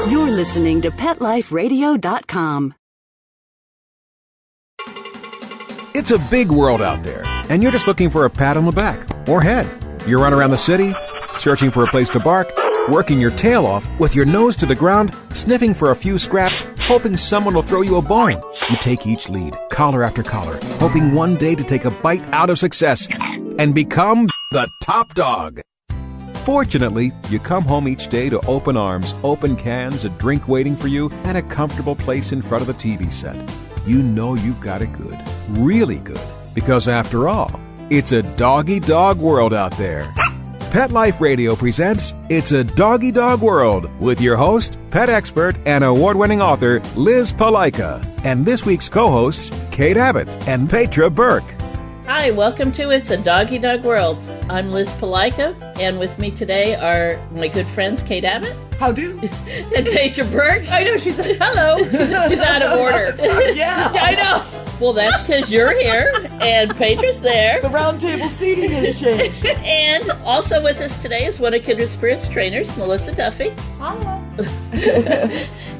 You're listening to PetLifeRadio.com. It's a big world out there, and you're just looking for a pat on the back or head. You run around the city, searching for a place to bark, working your tail off with your nose to the ground, sniffing for a few scraps, hoping someone will throw you a bone. You take each lead, collar after collar, hoping one day to take a bite out of success and become the top dog. Fortunately, you come home each day to open arms, open cans, a drink waiting for you, and a comfortable place in front of the TV set. You know you've got it good, really good, because after all, it's a doggy dog world out there. Pet Life Radio presents It's a Doggy Dog World with your host, pet expert, and award-winning author Liz Palaika, and this week's co-hosts Kate Abbott and Petra Burke. Hi, welcome to It's a Doggy Dog World. I'm Liz Palaika, and with me today are my good friends Kate Abbott. How do? And Petra Burke. I know, she's like, hello. She's out of order. Yeah. I know. Well, that's because you're here, and Petra's there. The round table seating has changed. And also with us today is one of Kindred Spirits trainers, Melissa Duffy. Hello.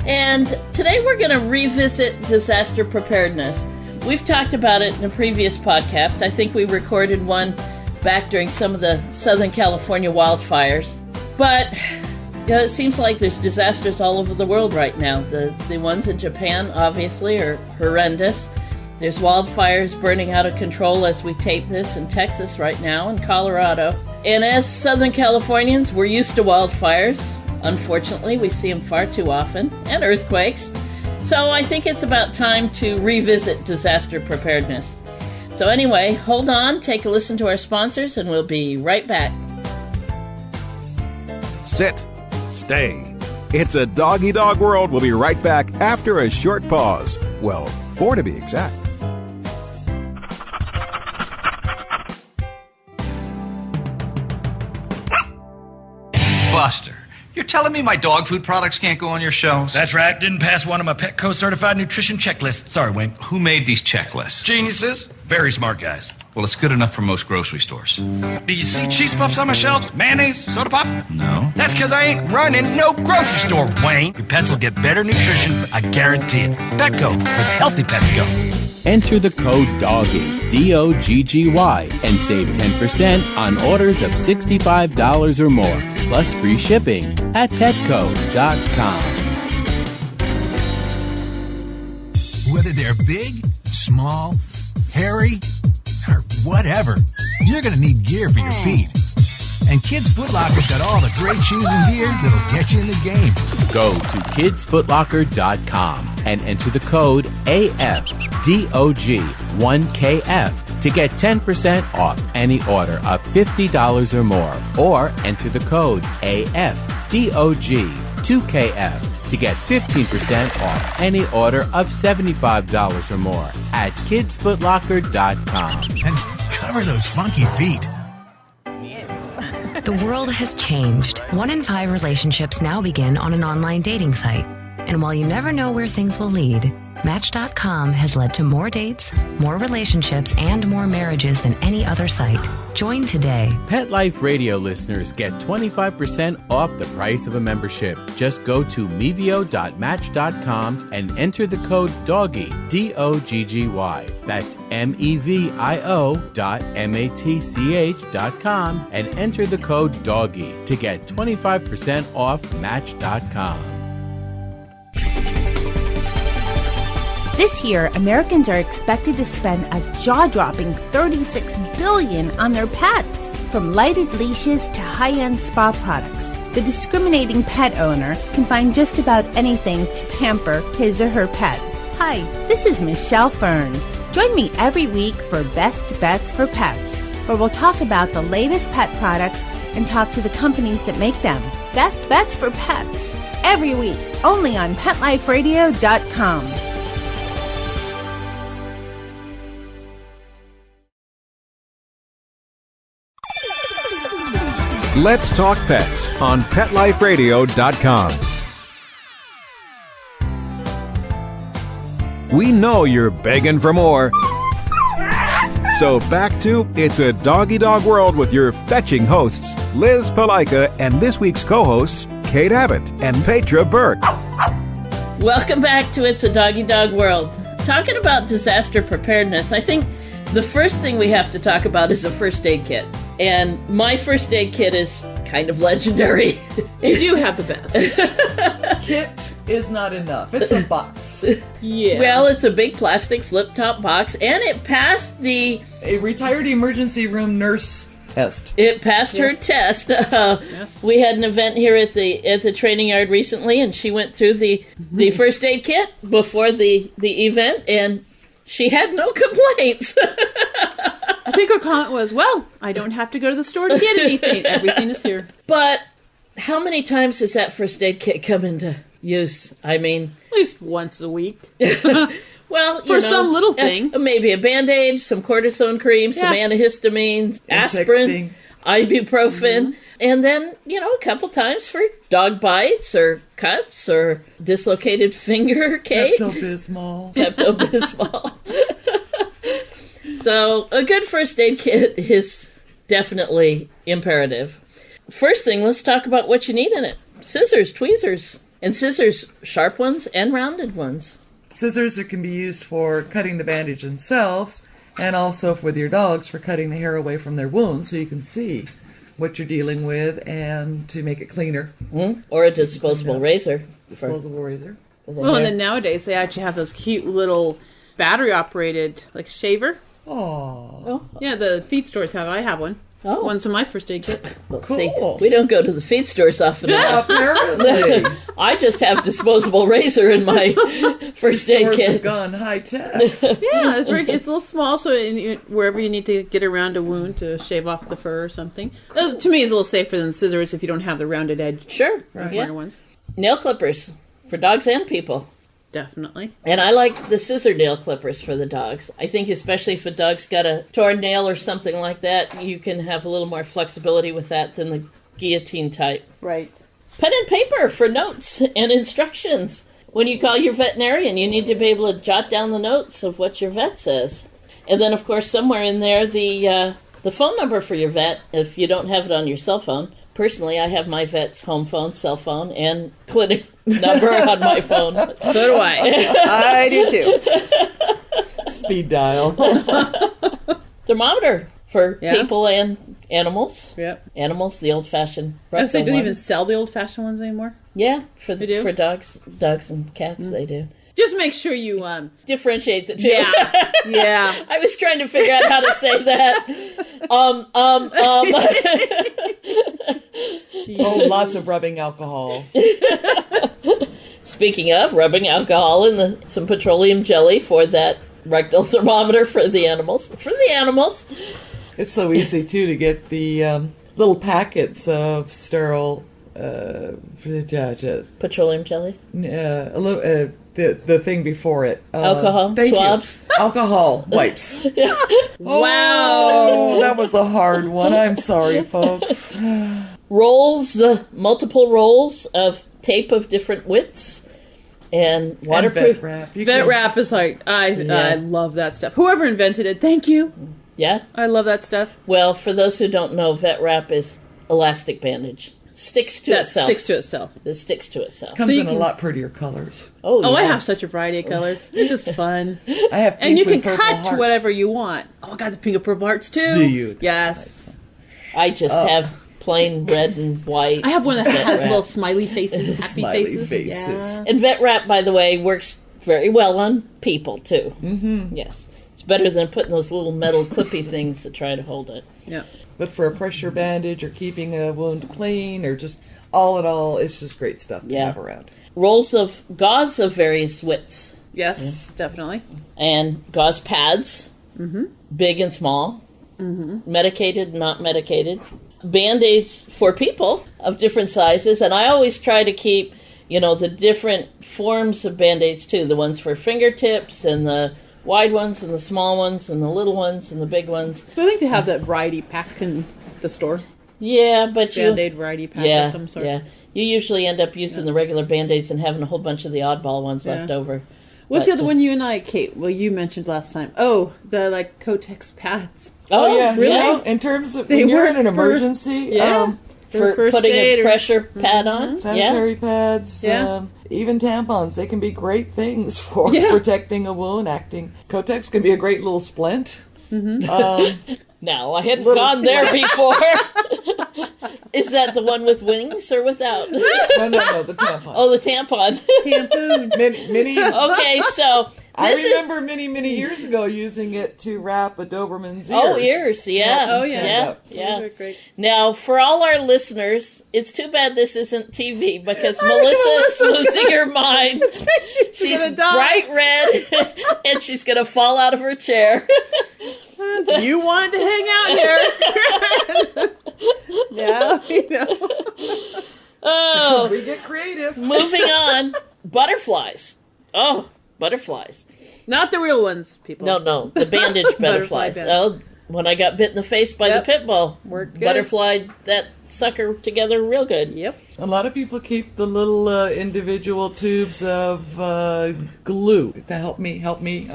And today we're going to revisit disaster preparedness. We've talked about it in a previous podcast. I think we recorded one back during some of the Southern California wildfires. But it seems like there's disasters all over the world right now. The ones in Japan, obviously, are horrendous. There's wildfires burning out of control as we tape this in Texas right now, in Colorado. And as Southern Californians, we're used to wildfires. Unfortunately, we see them far too often, and earthquakes. So I think it's about time to revisit disaster preparedness. So anyway, hold on, take a listen to our sponsors, and we'll be right back. Sit. Stay. It's a Doggy Dog World. We'll be right back after a short pause. Well, 4 to be exact. Buster, you're telling me my dog food products can't go on your shelves? That's right. Didn't pass one of my Petco certified nutrition checklists. Sorry, Wayne. Who made these checklists? Geniuses. Very smart guys. Well, it's good enough for most grocery stores. Do you see cheese puffs on my shelves? Mayonnaise? Soda pop? No. That's because I ain't running no grocery store, Wayne. Your pets will get better nutrition, I guarantee it. Petco, where healthy pets go. Enter the code DOGGY, D-O-G-G-Y, and save 10% on orders of $65 or more, plus free shipping at petco.com. Whether they're big, small, hairy, or whatever, you're going to need gear for your feet. And Kids Foot Locker's got all the great shoes and gear that'll get you in the game. Go to kidsfootlocker.com and enter the code AFDOG1KF to get 10% off any order of $50 or more. Or enter the code AFDOG2KF to get 15% off any order of $75 or more at kidsfootlocker.com. And cover those funky feet. The world has changed. 1 in 5 relationships now begin on an online dating site. And while you never know where things will lead, Match.com has led to more dates, more relationships, and more marriages than any other site. Join today. Pet Life Radio listeners get 25% off the price of a membership. Just go to mevio.match.com and enter the code DOGGY, D-O-G-G-Y. That's mevio.match.com and enter the code DOGGY to get 25% off Match.com. This year, Americans are expected to spend a jaw-dropping $36 billion on their pets. From lighted leashes to high-end spa products, the discriminating pet owner can find just about anything to pamper his or her pet. Hi, this is Michelle Fern. Join me every week for Best Bets for Pets, where we'll talk about the latest pet products and talk to the companies that make them. Best Bets for Pets, every week, only on PetLifeRadio.com. Let's Talk Pets on PetLifeRadio.com. We know you're begging for more. So back to It's a Doggy Dog World with your fetching hosts, Liz Palaika, and this week's co-hosts, Kate Abbott and Petra Burke. Welcome back to It's a Doggy Dog World. Talking about disaster preparedness, I think the first thing we have to talk about is a first aid kit. And my first aid kit is kind of legendary. You do have the best. Kit is not enough. It's a box. Yeah. Well, it's a big plastic flip-top box, and it passed a retired emergency room nurse test. It passed her test. We had an event here at the training yard recently, and she went through the first aid kit before the event, and she had no complaints. I think her comment was, well, I don't have to go to the store to get anything. Everything is here. But how many times does that first aid kit come into use? I mean... At least once a week. Well, for some little thing. Maybe a Band-Aid, some cortisone cream, some antihistamines, aspirin, ibuprofen, and then, a couple times for dog bites or cuts or dislocated finger, Kate. Pepto-Bismol. So a good first aid kit is definitely imperative. First thing, let's talk about what you need in it. Scissors, tweezers, and scissors, sharp ones and rounded ones. Scissors can be used for cutting the bandage themselves, and also with your dogs for cutting the hair away from their wounds so you can see what you're dealing with and to make it cleaner. Mm-hmm. Or a disposable razor. Disposable razor. Well, and then nowadays they actually have those cute little battery-operated, shaver. Oh. Yeah, the feed stores have. I have one. Oh. One's in my first aid kit. Well, see, we don't go to the feed stores often enough. Apparently. I just have disposable razor in my first aid kit. Have gone high tech. Yeah, it's a little small, so wherever you need to get around a wound to shave off the fur or something. To me, it's a little safer than scissors if you don't have the rounded edge. Sure. Right. Ones. Nail clippers for dogs and people. Definitely. And I like the scissor nail clippers for the dogs. I think especially if a dog's got a torn nail or something like that, you can have a little more flexibility with that than the guillotine type. Right. Pen and paper for notes and instructions. When you call your veterinarian, you need to be able to jot down the notes of what your vet says. And then, of course, somewhere in there, the phone number for your vet, if you don't have it on your cell phone. Personally, I have my vet's home phone, cell phone, and clinic number on my phone. So do I. I do too. Speed dial. Thermometer for people and animals. Yep. Animals, the old-fashioned. I say, do they even sell the old-fashioned ones anymore? Yeah, for dogs and cats, they do. Just make sure you differentiate the two. Yeah. I was trying to figure out how to say that. Oh, lots of rubbing alcohol. Speaking of rubbing alcohol and some petroleum jelly for that rectal thermometer for the animals. It's so easy too to get the little packets of sterile petroleum jelly. The thing before it. Alcohol swabs. Alcohol wipes. Wow. That was a hard one. I'm sorry, folks. Rolls, multiple rolls of tape of different widths. And waterproof. Vet wrap is I love that stuff. Whoever invented it, thank you. Yeah. I love that stuff. Well, for those who don't know, vet wrap is elastic bandage. Sticks to itself. It sticks to itself. Comes in a lot prettier colors. Oh, I have such a variety of colors. It's just fun. I have pink and you can with cut hearts. to whatever you want. Oh, I got the pink and purple hearts too. Do you? Yes. I just have plain red and white. I have one that has wrap. little smiley faces, happy Smiley faces. Yeah. And vet wrap, by the way, works very well on people too. Mm-hmm. Yes, it's better than putting those little metal clippy things to try to hold it. Yeah. But for a pressure bandage or keeping a wound clean or just all in all, it's just great stuff to have around. Rolls of gauze of various widths. Yes, definitely. And gauze pads, big and small, medicated, not medicated. Band-Aids for people of different sizes, and I always try to keep, the different forms of Band-Aids too, the ones for fingertips and the wide ones and the small ones and the little ones and the big ones. I think they have that variety pack in the store. Yeah, but Band-Aid variety pack of some sort. Yeah, you usually end up using the regular Band-Aids and having a whole bunch of the oddball ones left over. What's the other one you and I, Kate? Well, you mentioned last time. Oh, the Kotex pads. Oh yeah, really? In terms of when you're in an emergency, For first putting aid a or- pressure pad on. Sanitary pads, Yeah. even tampons. They can be great things for Yeah. protecting a wound. Kotex can be a great little splint. No, I hadn't Little gone there before. Is that the one with wings or without? No, the tampon. Oh, the tampon. Tampons. Many. Okay, so I this is... remember many years ago using it to wrap a Doberman's ears. Oh, ears, yeah. Oh, yeah. Stand Yeah. Those are great. Now, for all our listeners, it's too bad this isn't TV because Melissa's losing her mind. She's gonna die. bright red and she's going to fall out of her chair. You wanted to hang out here. Yeah, you know. Oh, We get creative. moving on. Butterflies. Oh, butterflies. Not the real ones, people. No, the bandage Butterfly butterflies. bandage. Oh, when I got bit in the face by Yep. the pit bull, Worked good. butterflied that sucker together real good. Yep. A lot of people keep the little individual tubes of glue to help me.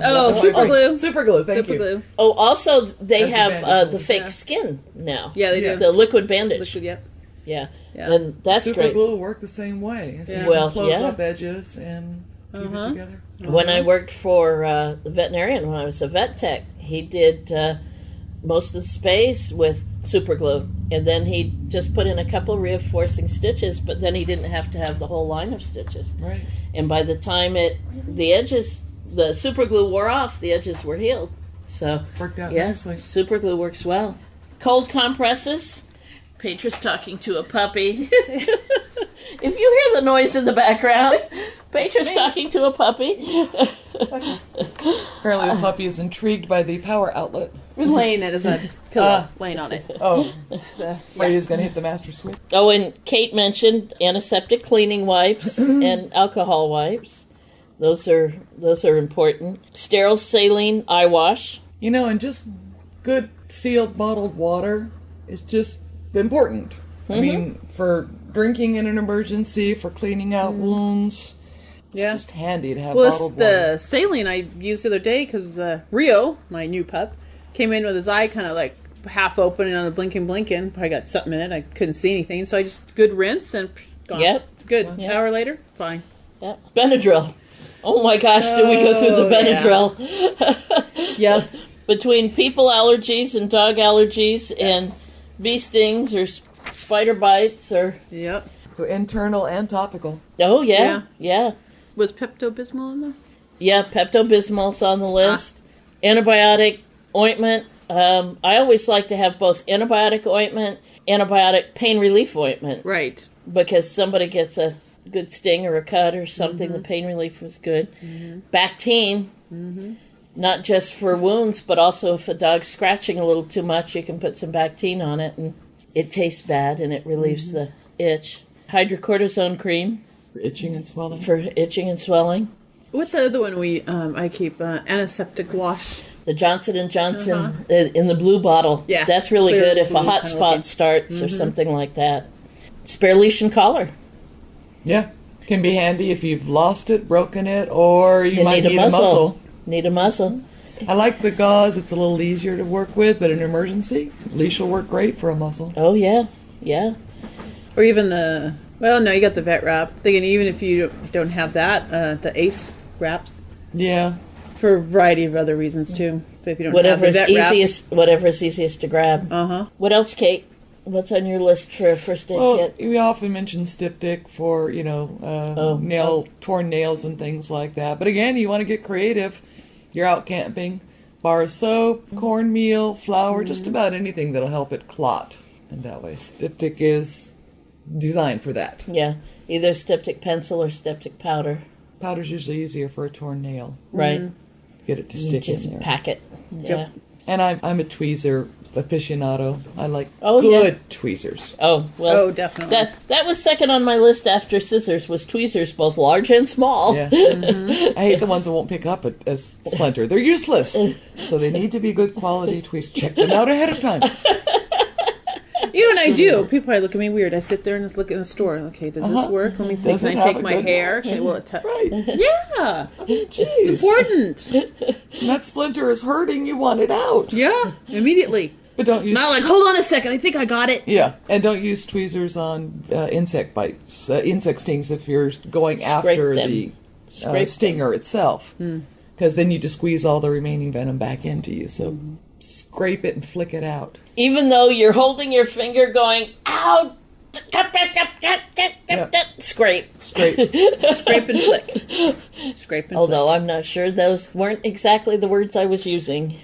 Oh, super glue. Super glue, thank Super you. glue. Oh, also they As a have bandage the holder. fake Yeah. skin now. Yeah, they do. The liquid bandage. Liquid, yep. Yeah. Yeah. And that's Super great. glue will work the same way. So Yeah. you Well, can close yeah. up edges and keep it together. When I worked for the veterinarian, when I was a vet tech, he did most of the space with super glue. And then he just put in a couple reinforcing stitches, but then he didn't have to have the whole line of stitches. Right. And by the time the super glue wore off, the edges were healed. So, Worked out yeah, nicely. super glue works well. Cold compresses. Petra's talking to a puppy. If you hear the noise in the background, Petra's talking to a puppy. Apparently the puppy is intrigued by the power outlet. We're laying it as a pillow, laying on it. Oh, afraid he's going to hit the master switch. Oh, and Kate mentioned antiseptic cleaning wipes and alcohol wipes. Those are important. Sterile saline eye wash. You know, and just good sealed bottled water is just important. I mean, for drinking in an emergency, for cleaning out wounds. It's just handy to have Well, bottled it's the water. saline I used the other day because Rio, my new pup, came in with his eye kind of like half open and on the blinking. I got something in it. I couldn't see anything. So I just good rinse and gone. Yep. Good. Yep. Hour later, fine. Yeah. Benadryl. Oh my gosh, did we go through the Benadryl? Yep. Between people allergies and dog allergies and bee stings or spider bites or... Yep. So internal and topical. Oh, yeah. Was Pepto-Bismol in there? Yeah, Pepto-Bismol's on the list. Antibiotic ointment. I always like to have both antibiotic ointment, antibiotic pain relief ointment. Right. Because somebody gets a good sting or a cut or something, the pain relief was good. Bactine, not just for wounds, but also if a dog's scratching a little too much, you can put some Bactine on it, and it tastes bad, and it relieves the itch. Hydrocortisone cream For itching and swelling. for itching and swelling. What's the other one I keep? Antiseptic wash. The Johnson & Johnson in the blue bottle. Yeah. That's really Clear good if a blue hot kinda spot looking. starts or something like that. Spare leash and collar. Yeah. Can be handy if you've lost it, broken it, or you might need a muzzle. Need a muzzle. I like the gauze. It's a little easier to work with, but in an emergency, leash will work great for a muzzle. Oh, yeah. Yeah. Or even you got the vet wrap. Thinking even if you don't have that, the ACE wraps. Yeah. For a variety of other reasons, too. But if you don't Whatever have the is vet wrap. whatever is easiest to grab. Uh-huh. What else, Kate? What's on your list for a first aid Well, kit? we often mention styptic for, torn nails and things like that. But again, you want to get creative. You're out camping. Bar of soap, cornmeal, flour, just about anything that'll help it clot. And that way, styptic is designed for that. Yeah. Either styptic pencil or styptic powder. Powder's usually easier for a torn nail. Right. Get it to You stick just in there. pack it. Yeah. And I'm a tweezer aficionado. I like Oh, good yeah. tweezers. Oh, well. Oh, definitely. That was second on my list after scissors was tweezers, both large and small. Yeah. I hate the ones that won't pick up a splinter. They're useless. So they need to be good quality tweezers. Check them out ahead of time. You know what I do? People probably look at me weird. I sit there and just look in the store. Okay, does this work? Let me think. Does it Can I have take a my good hair? action? Okay, will it touch? Right. Yeah. Jeez. Important. When that splinter is hurting, you want it out. Yeah, immediately. But don't use... Not like, hold on a second, I think I got it. Yeah, and don't use tweezers on insect bites, insect stings if you're going after the stinger itself. Because then you just squeeze all the remaining venom back into you. So scrape it and flick it out. Even though you're holding your finger going, ow, scrape. Scrape and flick. Scrape and Although I'm not sure those weren't exactly the words I was using.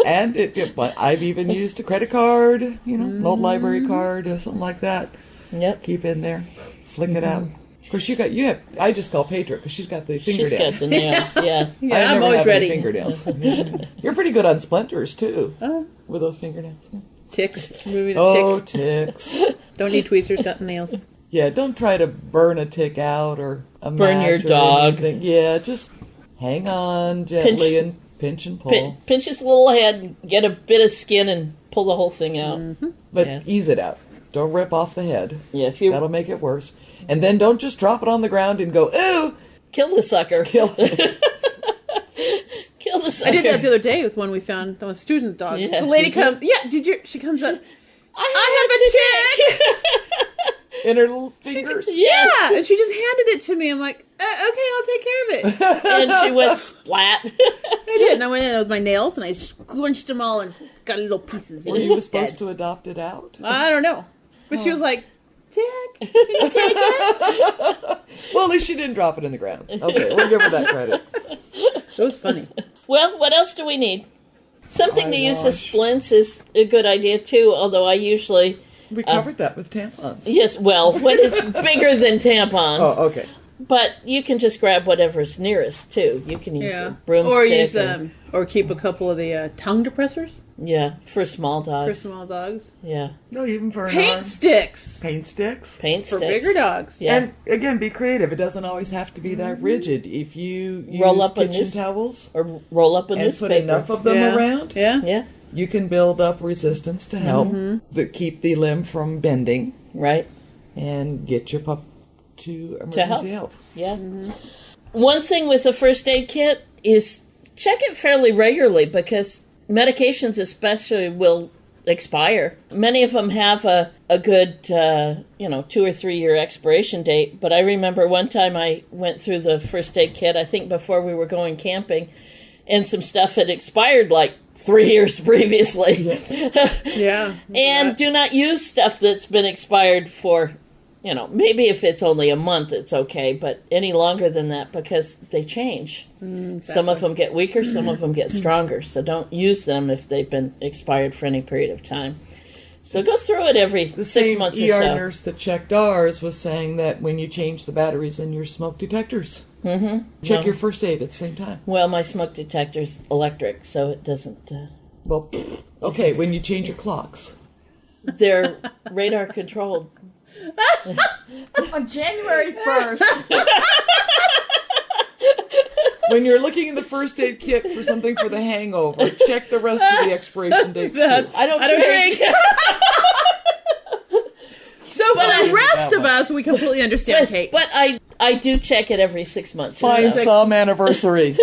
And I've even used a credit card, an old library card or something like that. Yep. Keep in there, flick it out. Of course, I just call Petra because she's got the fingernails. She's got the nails, yeah. Yeah, I'm always ready. Fingernails. You're pretty good on splinters too, with those fingernails. Yeah. Ticks. Moving to ticks. Don't need tweezers, got nails. Yeah, don't try to burn a tick out or a burn your dog. Yeah, just hang on gently and pinch and pull. Pinch his little head, get a bit of skin, and pull the whole thing out. But ease it out. Don't rip off the head. Yeah, that'll make it worse. And then don't just drop it on the ground and go, ooh! Kill the sucker. Kill it. Kill the sucker. I did that the other day with one we found on a student dog. Yeah. The lady comes, she comes up, I have a tick! In her little fingers? Yes. Yeah, and she just handed it to me. I'm like, okay, I'll take care of it. And she went splat. I did, and I went in with my nails, and I clenched them all and got little pieces. Were you supposed to adopt it out? I don't know. But she was like, Tick, can you take it? Well, at least she didn't drop it in the ground. Okay, we'll give her that credit. That was funny. Well, what else do we need? Something to use as splints is a good idea, too, although I usually... We covered that with tampons. Yes, well, when it's bigger than tampons. Oh, okay. But you can just grab whatever's nearest, too. You can use a broomstick. Or use or keep a couple of the tongue depressors. Yeah, for small dogs. For small dogs. Yeah. No, even for paint sticks. Paint sticks. Paint for sticks. bigger dogs. Yeah. And again, be creative. It doesn't always have to be that rigid. If you use roll up kitchen towels or roll up a and newspaper, put enough of them around, yeah, you can build up resistance to help keep the limb from bending, right, and get your pup to emergency help. Yeah. One thing with the first aid kit is check it fairly regularly because medications especially will expire. Many of them have a good 2 or 3 year expiration date, but I remember one time I went through the first aid kit, I think before we were going camping, and some stuff had expired like 3 years previously. Yeah. And do not use stuff that's been expired for, maybe if it's only a month, it's okay, but any longer than that because they change. Exactly. Some of them get weaker, some of them get stronger. So don't use them if they've been expired for any period of time. So go through it every 6 months or so. The same ER nurse that checked ours was saying that when you change the batteries in your smoke detectors, check your first aid at the same time. Well, my smoke detector's electric, so it doesn't... Well, okay, when you change your clocks. They're radar controlled. On January 1st. When you're looking in the first aid kit for something for the hangover, check the rest of the expiration dates too. I don't drink. So for the rest of us, we completely understand, Kate. But I do check it every 6 months. Find some anniversary.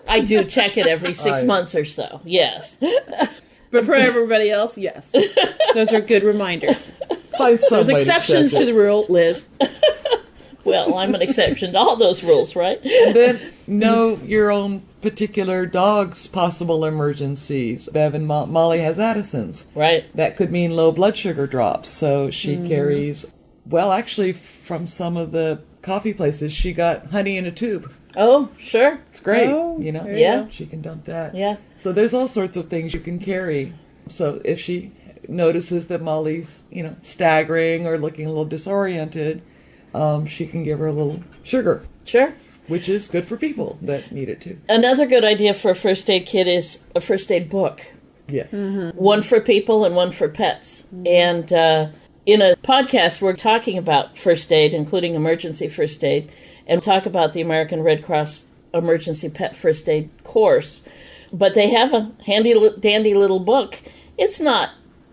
I do check it every 6 months or so, yes. But for everybody else, yes. Those are good reminders. Find some There's exceptions to the rule, Liz. Well, I'm an exception to all those rules, right? And then know your own particular dog's possible emergencies. Bev and Molly has Addison's. Right. That could mean low blood sugar drops. So she carries, well, actually, from some of the coffee places, she got honey in a tube. Oh, sure. It's great. Yeah. She can dump that. Yeah. So there's all sorts of things you can carry. So if she notices that Molly's, staggering or looking a little disoriented, she can give her a little sugar. Sure. Which is good for people that need it too. Another good idea for a first aid kit is a first aid book. Yeah. One for people and one for pets. And in a podcast, we're talking about first aid, including emergency first aid, and talk about the American Red Cross Emergency Pet First Aid course. But they have a handy dandy little book. It's not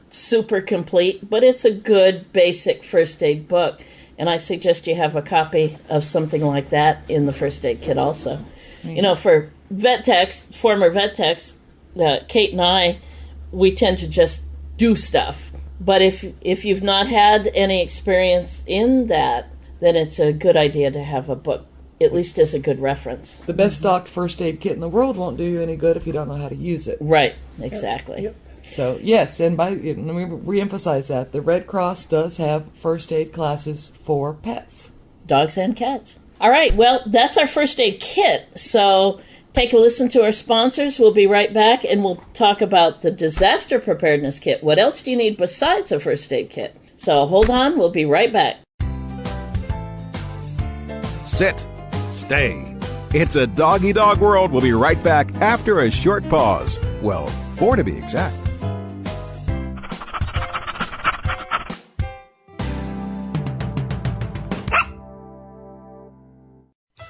super complete, but it's a good basic first aid book. And I suggest you have a copy of something like that in the first aid kit also. For vet techs, former vet techs, Kate and I we tend to just do stuff. But if you've not had any experience in that, then it's a good idea to have a book, at least as a good reference. The best stocked first aid kit in the world won't do you any good if you don't know how to use it. Right, exactly. Yep. So, yes, and let me reemphasize that. The Red Cross does have first aid classes for pets. Dogs and cats. All right, well, that's our first aid kit. So take a listen to our sponsors. We'll be right back, and we'll talk about the disaster preparedness kit. What else do you need besides a first aid kit? So hold on, we'll be right back. Sit. Stay. It's a doggy dog world. We'll be right back after a short pause. Well, 4 to be exact.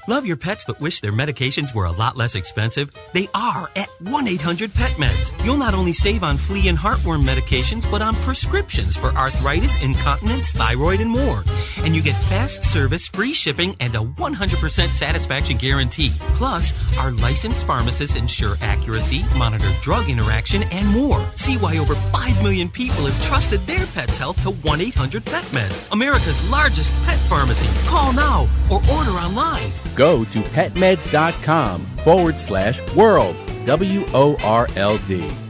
Love your pets but wish their medications were a lot less expensive? They are at 1-800-PET-MEDS. You'll not only save on flea and heartworm medications, but on prescriptions for arthritis, incontinence, thyroid, and more. And you get fast service, free shipping, and a 100% satisfaction guarantee. Plus, our licensed pharmacists ensure accuracy, monitor drug interaction, and more. See why over 5 million people have trusted their pet's health to 1-800-PET-MEDS, America's largest pet pharmacy. Call now or order online. Go to petmeds.com/world, WORLD,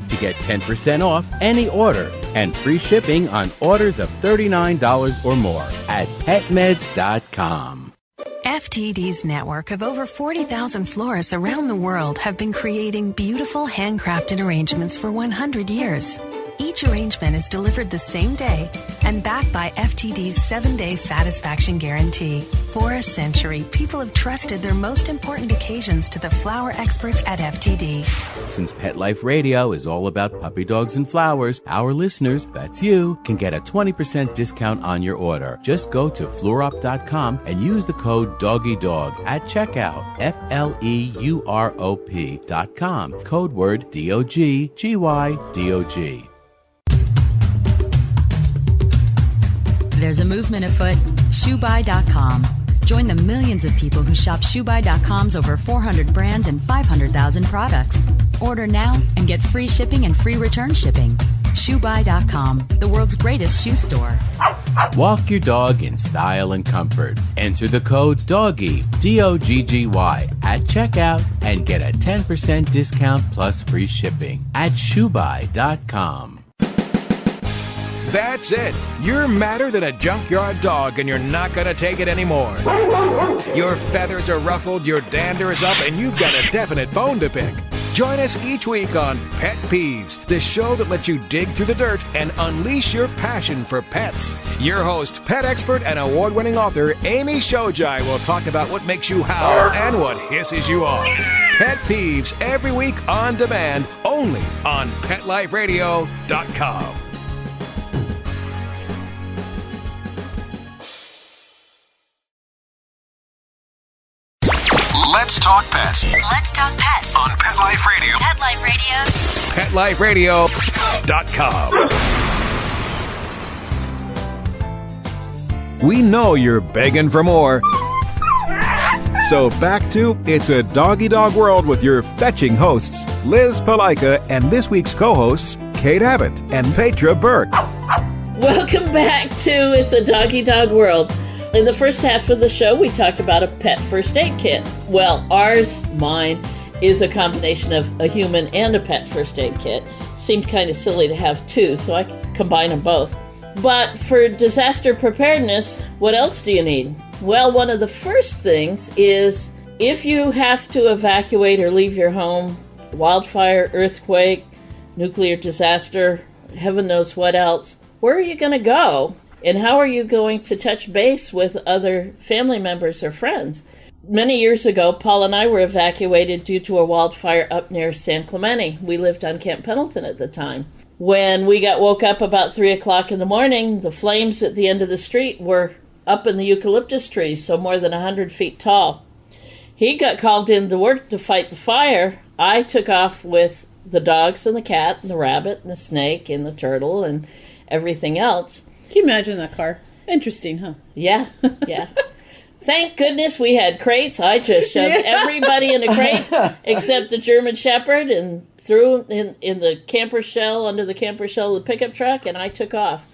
to get 10% off any order and free shipping on orders of $39 or more at petmeds.com. FTD's network of over 40,000 florists around the world have been creating beautiful handcrafted arrangements for 100 years. Each arrangement is delivered the same day and backed by FTD's 7-day satisfaction guarantee. For a century, people have trusted their most important occasions to the flower experts at FTD. Since Pet Life Radio is all about puppy dogs and flowers, our listeners, that's you, can get a 20% discount on your order. Just go to fluorop.com and use the code DOGGYDOG at checkout. FLEUROP.com. Code word DOGGYDOG. There's a movement afoot, ShoeBuy.com. Join the millions of people who shop ShoeBuy.com's over 400 brands and 500,000 products. Order now and get free shipping and free return shipping. ShoeBuy.com, the world's greatest shoe store. Walk your dog in style and comfort. Enter the code DOGGY, DOGGY, at checkout and get a 10% discount plus free shipping at ShoeBuy.com. That's it. You're madder than a junkyard dog and you're not going to take it anymore. Your feathers are ruffled, your dander is up, and you've got a definite bone to pick. Join us each week on Pet Peeves, the show that lets you dig through the dirt and unleash your passion for pets. Your host, pet expert and award-winning author Amy Shojai will talk about what makes you howl and what hisses you off. Pet Peeves every week on demand, only on PetLifeRadio.com. Let's talk pets. Let's talk pets On Pet Life Radio. Pet Life Radio. PetLifeRadio.com. We know you're begging for more. So back to It's a Doggy Dog World with your fetching hosts, Liz Palika, and this week's co-hosts, Kate Abbott and Petra Burke. Welcome back to It's a Doggy Dog World. In the first half of the show, we talked about a pet first aid kit. Well, mine, is a combination of a human and a pet first aid kit. Seemed kind of silly to have two, so I combine them both. But for disaster preparedness, what else do you need? Well, one of the first things is if you have to evacuate or leave your home, wildfire, earthquake, nuclear disaster, heaven knows what else, where are you going to go? And how are you going to touch base with other family members or friends? Many years ago, Paul and I were evacuated due to a wildfire up near San Clemente. We lived on Camp Pendleton at the time. When we got woke up about 3 o'clock in the morning, the flames at the end of the street were up in the eucalyptus trees, so more than 100 feet tall. He got called in to work to fight the fire. I took off with the dogs and the cat and the rabbit and the snake and the turtle and everything else. Can you imagine that car? Interesting, huh? Yeah. Thank goodness we had crates. I just shoved everybody in a crate except the German Shepherd and threw in the camper shell, under the camper shell of the pickup truck, and I took off.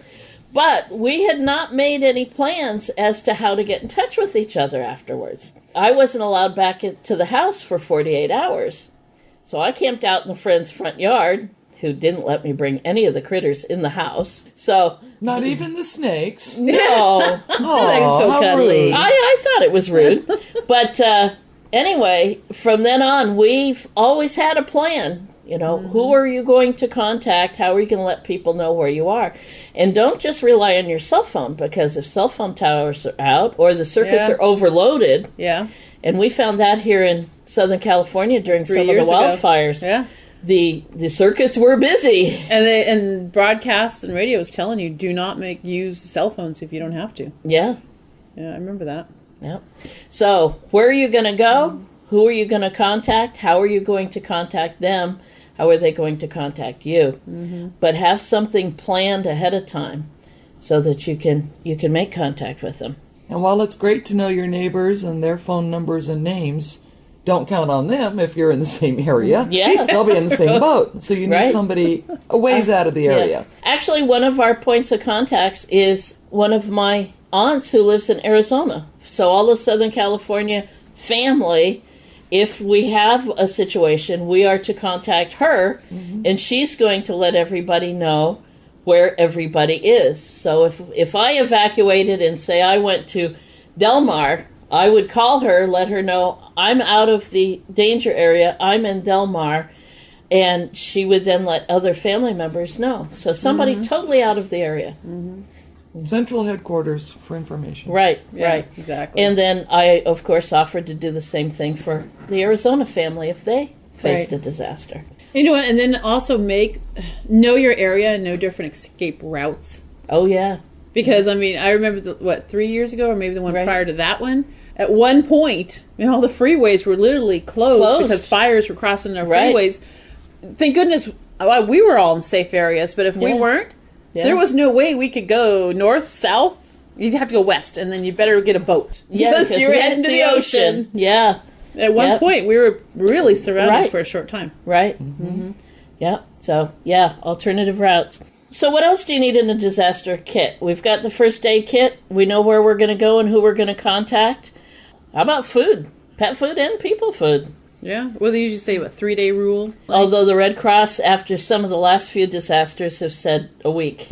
But we had not made any plans as to how to get in touch with each other afterwards. I wasn't allowed back to the house for 48 hours. So I camped out in the friend's front yard, who didn't let me bring any of the critters in the house. So not even the snakes? No. Oh, so how cuddly. rude. I thought it was rude. But anyway, from then on, we've always had a plan. You know, who are you going to contact? How are you going to let people know where you are? And don't just rely on your cell phone, because if cell phone towers are out or the circuits are overloaded, and we found that here in Southern California during some of the wildfires, the circuits were busy. And broadcasts and radio is telling you, do not use cell phones if you don't have to. Yeah. Yeah, I remember that. Yeah. So, where are you going to go? Who are you going to contact? How are you going to contact them? How are they going to contact you? But have something planned ahead of time so that you can make contact with them. And while it's great to know your neighbors and their phone numbers and names, don't count on them if you're in the same area. Yeah. They'll be in the same boat. So you need somebody a ways out of the area. Actually, one of our points of contacts is one of my aunts who lives in Arizona. So all of Southern California family, if we have a situation, we are to contact her, and she's going to let everybody know where everybody is. So if I evacuated and say I went to Del Mar, I would call her, let her know I'm out of the danger area, I'm in Del Mar, and she would then let other family members know. So somebody totally out of the area. Central headquarters for information. Right. Exactly. And then I, of course, offered to do the same thing for the Arizona family if they faced a disaster. You know what? And then also know your area and know different escape routes. Oh, yeah. Because, I mean, I remember, 3 years ago, or maybe the one prior to that one, at one point, all the freeways were literally closed. Because fires were crossing our freeways. Thank goodness we were all in safe areas, but if we weren't, there was no way we could go north, south. You'd have to go west, and then you better get a boat. Yeah, because you're heading to the ocean. Yeah. At one point, we were really surrounded for a short time. Right. Yeah. So, alternative routes. So what else do you need in a disaster kit? We've got the first aid kit. We know where we're going to go and who we're going to contact. How about food? Pet food and people food. Yeah. Well, they usually say, 3-day rule? Although the Red Cross, after some of the last few disasters, have said a week.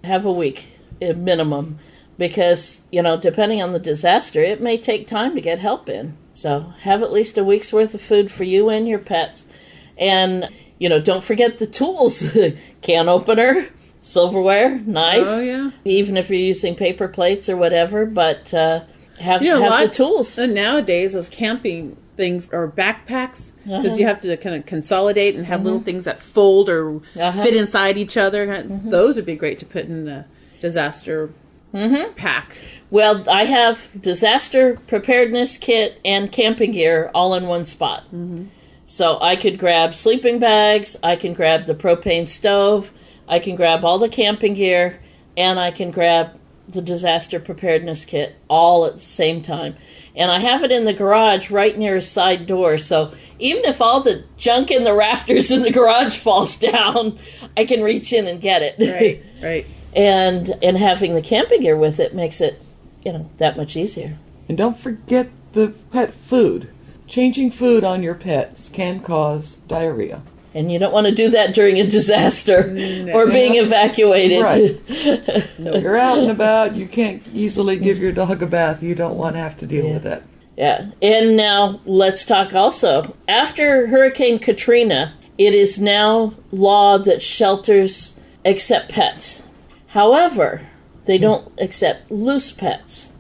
Have a week, at minimum. Because, depending on the disaster, it may take time to get help in. So have at least a week's worth of food for you and your pets. And, don't forget the tools. Can opener, silverware, knife. Oh, yeah. Even if you're using paper plates or whatever. But have the tools. And nowadays, those camping things or backpacks, because you have to kind of consolidate and have little things that fold or fit inside each other. Those would be great to put in the disaster pack. Well, I have disaster preparedness kit and camping gear all in one spot. So I could grab sleeping bags, I can grab the propane stove, I can grab all the camping gear, and I can grab the disaster preparedness kit all at the same time. And I have it in the garage right near a side door, so even if all the junk in the rafters in the garage falls down, I can reach in and get it. Right. And having the camping gear with it makes it, that much easier. And don't forget the pet food. Changing food on your pets can cause diarrhea. And you don't want to do that during a disaster or being evacuated. Right. You're out and about. You can't easily give your dog a bath. You don't want to have to deal with that. Yeah. And now let's talk also. After Hurricane Katrina, it is now law that shelters accept pets. However, they don't accept loose pets.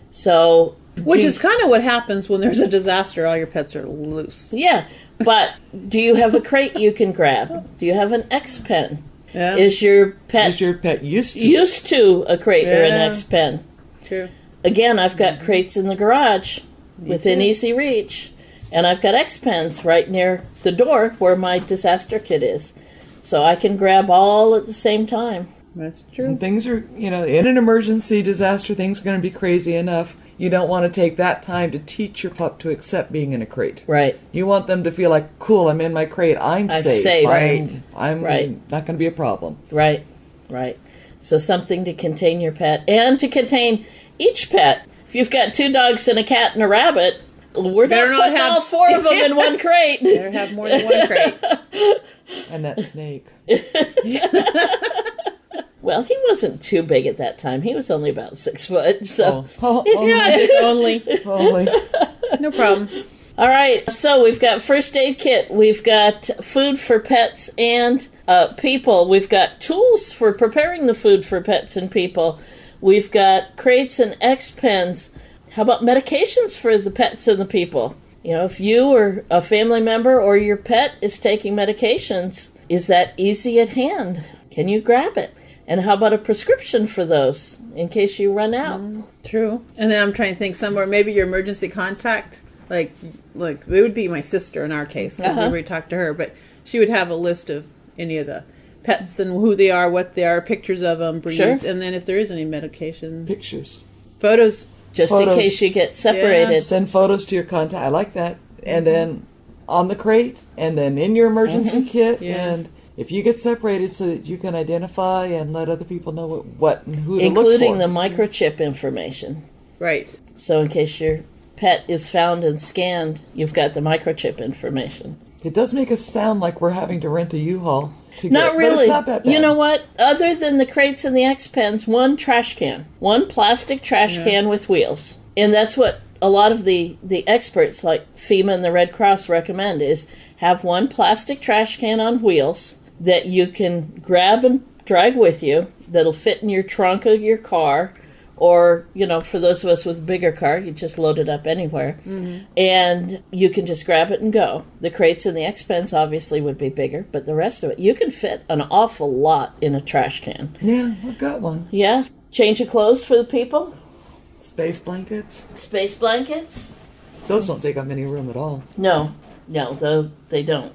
So... Which is kind of what happens when there's a disaster. All your pets are loose. Yeah, but do you have a crate you can grab? Do you have an X-pen? Yeah. Is your pet used to a crate or an X-pen? True. Again, I've got crates in the garage within easy reach, and I've got X-pens right near the door where my disaster kit is. So I can grab all at the same time. That's true. And things are, in an emergency disaster, things are going to be crazy enough. you don't want to take that time to teach your pup to accept being in a crate. Right. You want them to feel like, cool, I'm in my crate, I'm safe. Right. I'm not going to be a problem. Right, right. So something to contain your pet and to contain each pet. If you've got 2 dogs and a cat and a rabbit, we're not putting all 4 of them in one crate. Better have more than one crate. And that snake. Well, he wasn't too big at that time. He was only about 6 foot. So only. No problem. All right. So we've got first aid kit. We've got food for pets and people. We've got tools for preparing the food for pets and people. We've got crates and X-Pens. How about medications for the pets and the people? You know, if you or a family member or your pet is taking medications, is that easy at hand? Can you grab it? And how about a prescription for those in case you run out? True. And then I'm trying to think somewhere, maybe your emergency contact. Like, it would be my sister in our case, because we talked to her, but she would have a list of any of the pets and who they are, what they are, pictures of them, breeds, and then if there is any medication. Pictures. Photos. Just in case you get separated. Yeah. Send photos to your contact. I like that. And then on the crate, and then in your emergency kit, and if you get separated so that you can identify and let other people know what and who to look for. Including the microchip information. Right. So in case your pet is found and scanned, you've got the microchip information. It does make us sound like we're having to rent a U-Haul. Not really. But it's not that bad. You know what? Other than the crates and the X-Pens, 1 trash can. 1 plastic trash can with wheels. And that's what a lot of the experts like FEMA and the Red Cross recommend, is have 1 plastic trash can on wheels that you can grab and drag with you, that'll fit in your trunk of your car, or, you know, for those of us with a bigger car, you just load it up anywhere. And you can just grab it and go. The crates and the X-Pens obviously would be bigger, but the rest of it, you can fit an awful lot in a trash can. Yeah, I've got one. Yeah. Change of clothes for the people. Space blankets. Space blankets. Those don't take up any room at all. No, they don't.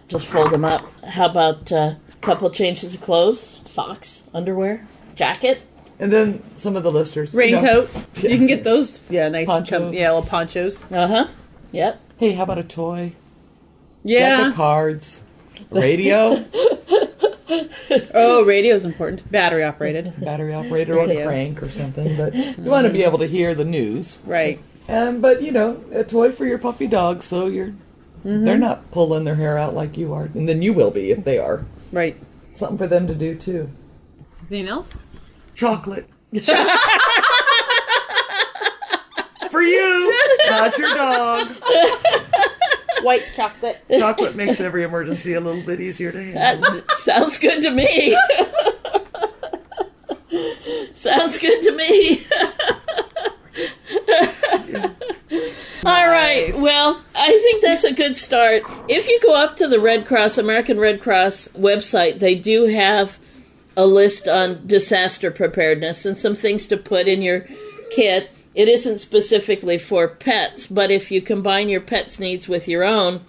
Just fold them up. How about a couple changes of clothes? Socks, underwear, jacket. And then some of the listers. Raincoat. You can get those. Yeah, nice. Ponchos. Little ponchos. Yep. Hey, how about a toy? Yeah. Deck of cards. Radio. Oh, radio's important. Battery operated. Battery operated or a crank or something. But you want to be able to hear the news. Right. But, you know, a toy for your puppy dog so they're not pulling their hair out like you are. And then you will be if they are. Right. Something for them to do, too. Anything else? Chocolate. For you, not your dog. White chocolate. Chocolate makes every emergency a little bit easier to handle. That sounds good to me. Sounds good to me. All right. Well, I think that's a good start. If you go up to the Red Cross, American Red Cross website, they do have a list on disaster preparedness and some things to put in your kit. It isn't specifically for pets, but if you combine your pet's needs with your own,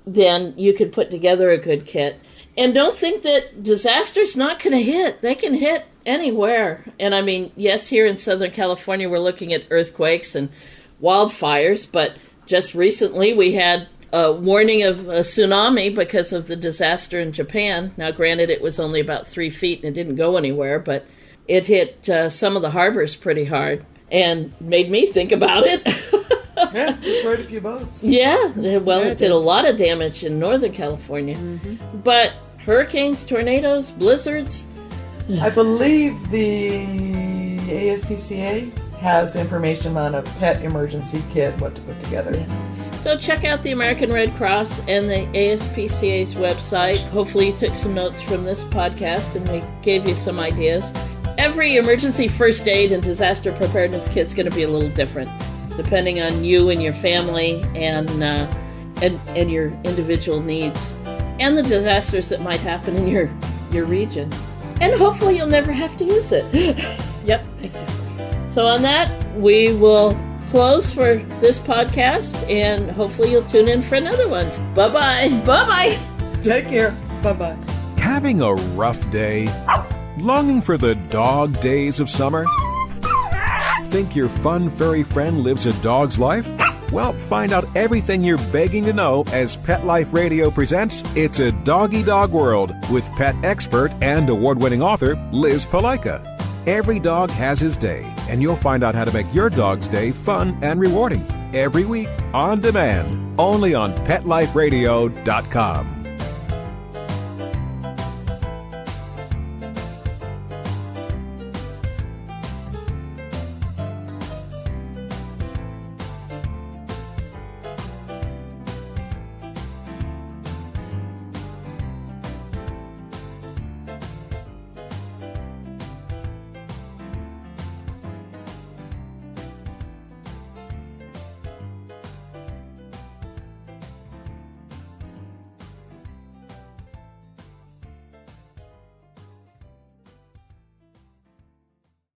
then you could put together a good kit. And don't think that disaster's not going to hit. They can hit anywhere. And I mean, yes, here in Southern California, we're looking at earthquakes and wildfires, but just recently we had a warning of a tsunami because of the disaster in Japan. Now, granted, it was only about 3 feet and it didn't go anywhere, but it hit some of the harbors pretty hard and made me think about it. Yeah, destroyed a few boats. Yeah, well, it did a lot of damage in Northern California. But hurricanes, tornadoes, blizzards. I believe the ASPCA has information on a pet emergency kit, what to put together. Yeah. So check out the American Red Cross and the ASPCA's website. Hopefully you took some notes from this podcast and we gave you some ideas. Every emergency first aid and disaster preparedness kit's going to be a little different, depending on you and your family and your individual needs and the disasters that might happen in your region. And hopefully you'll never have to use it. Yep, exactly. So on that, we will close for this podcast, and hopefully you'll tune in for another one. Bye-bye. Bye-bye. Take care. Bye-bye. Having a rough day? Longing for the dog days of summer? think your fun, furry friend lives a dog's life? Well, find out everything you're begging to know as Pet Life Radio presents It's a Doggy Dog World with pet expert and award-winning author Liz Palaika. Every dog has his day, and you'll find out how to make your dog's day fun and rewarding every week on demand, only on PetLifeRadio.com.